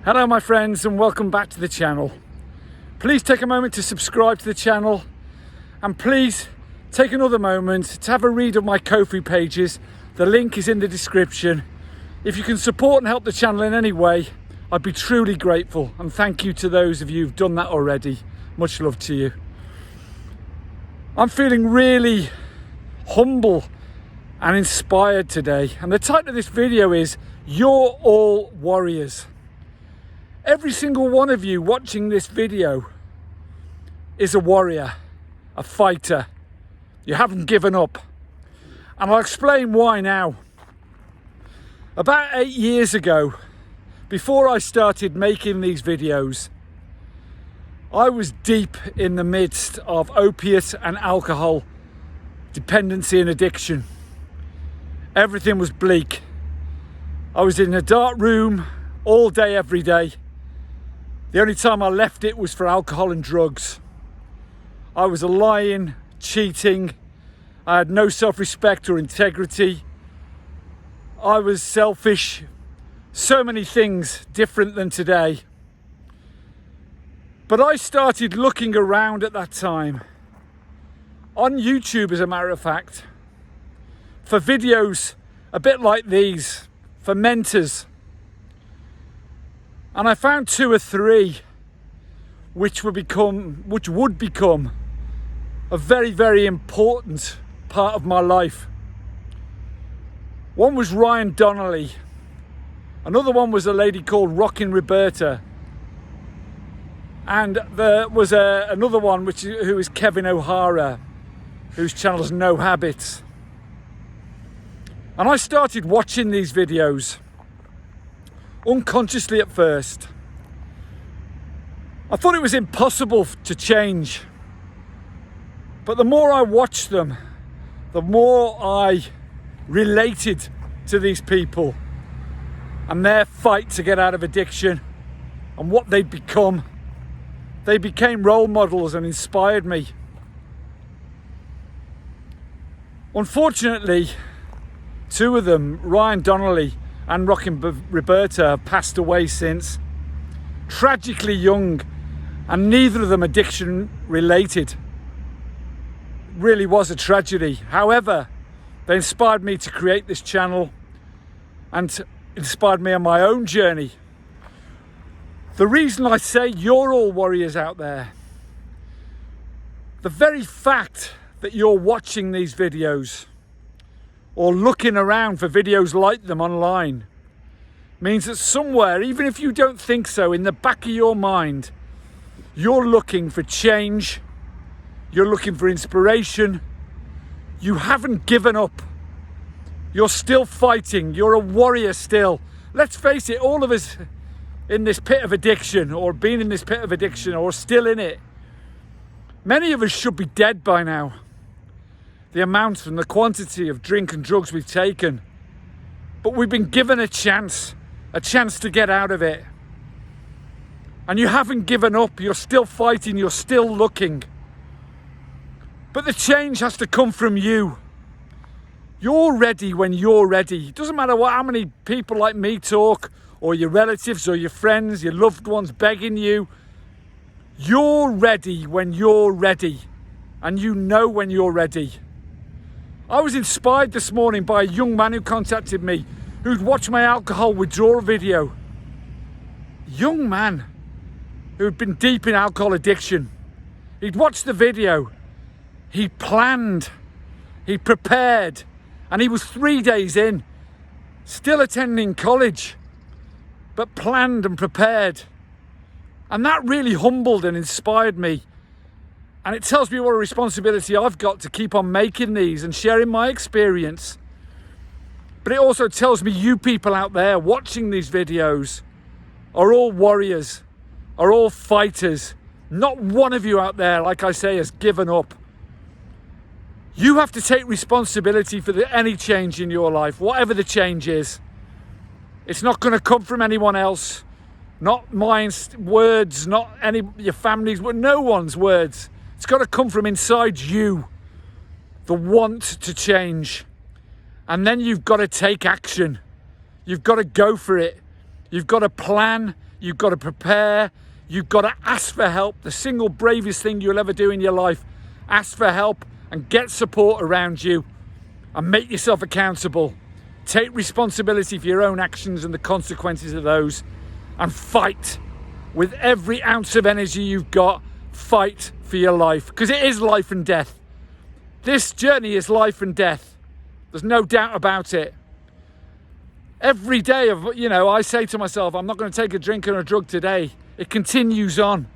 Hello my friends, and welcome back to the channel. Please take a moment to subscribe to the channel, and please take another moment to have a read of my Ko-fi pages. The link is in the description. If you can support and help the channel in any way, I'd be truly grateful, and thank you to those of you who've done that already. Much love to you. I'm feeling really humble and inspired today, and the title of this video is You're All Warriors. Every single one of you watching this video is a warrior, a fighter. You haven't given up. And I'll explain why now. About 8 years ago, before I started making these videos, I was deep in the midst of opiate and alcohol dependency and addiction. Everything was bleak. I was in a dark room all day, every day. The only time I left it was for alcohol and drugs. I was lying, cheating. I had no self-respect or integrity. I was selfish. So many things different than today. But I started looking around at that time, on YouTube as a matter of fact, for videos a bit like these, for mentors. And I found 2 or 3 which would become a very, very important part of my life. One was Ryan Donnelly. Another one was a lady called Rockin' Roberta. And there was another one who is Kevin O'Hara, whose channel is No Habits. And I started watching these videos unconsciously at first. I thought it was impossible to change. But the more I watched them, the more I related to these people and their fight to get out of addiction and what they'd become. They became role models and inspired me. Unfortunately, 2 of them, Ryan Donnelly and Rockin' Roberta, have passed away since. Tragically young, and neither of them addiction related. Really was a tragedy. However, they inspired me to create this channel and inspired me on my own journey. The reason I say you're all warriors out there, the very fact that you're watching these videos or looking around for videos like them online means that somewhere, even if you don't think so, in the back of your mind, you're looking for change, you're looking for inspiration. You haven't given up. You're still fighting. You're a warrior still. Let's face it, all of us in this pit of addiction, or been in this pit of addiction, or still in it, many of us should be dead by now. The amount and the quantity of drink and drugs we've taken. But we've been given a chance to get out of it. And you haven't given up. You're still fighting. You're still looking. But the change has to come from you. You're ready when you're ready. It doesn't matter how many people like me talk, or your relatives or your friends, your loved ones begging you. You're ready when you're ready. And you know when you're ready. I was inspired this morning by a young man who contacted me, who'd watched my alcohol withdrawal video. Young man who'd been deep in alcohol addiction. He'd watched the video. He planned. He prepared. And he was 3 days in, still attending college, but planned and prepared. And that really humbled and inspired me. And it tells me what a responsibility I've got to keep on making these and sharing my experience. But it also tells me you people out there watching these videos are all warriors, are all fighters. Not one of you out there, like I say, has given up. You have to take responsibility for any change in your life, whatever the change is. It's not going to come from anyone else. Not mine words, not your family's words, no one's words. It's got to come from inside you, the want to change. And then you've got to take action. You've got to go for it. You've got to plan. You've got to prepare. You've got to ask for help. The single bravest thing you'll ever do in your life. Ask for help and get support around you and make yourself accountable. Take responsibility for your own actions and the consequences of those, and fight with every ounce of energy you've got. Fight for your life, because it is life and death. This journey is life and death. There's no doubt about it. Every day I say to myself, I'm not going to take a drink or a drug today. It continues on.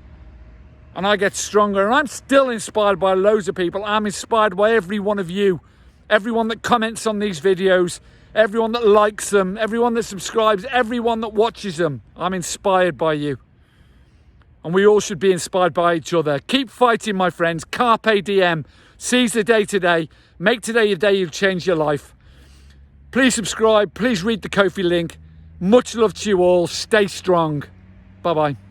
And I get stronger. And I'm still inspired by loads of people. I'm inspired by every one of you. Everyone that comments on these videos. Everyone that likes them. Everyone that subscribes. Everyone that watches them. I'm inspired by you. And we all should be inspired by each other. Keep fighting, my friends. Carpe diem. Seize the day today. Make today a day you'll change your life. Please subscribe. Please read the Ko-fi link. Much love to you all. Stay strong. Bye-bye.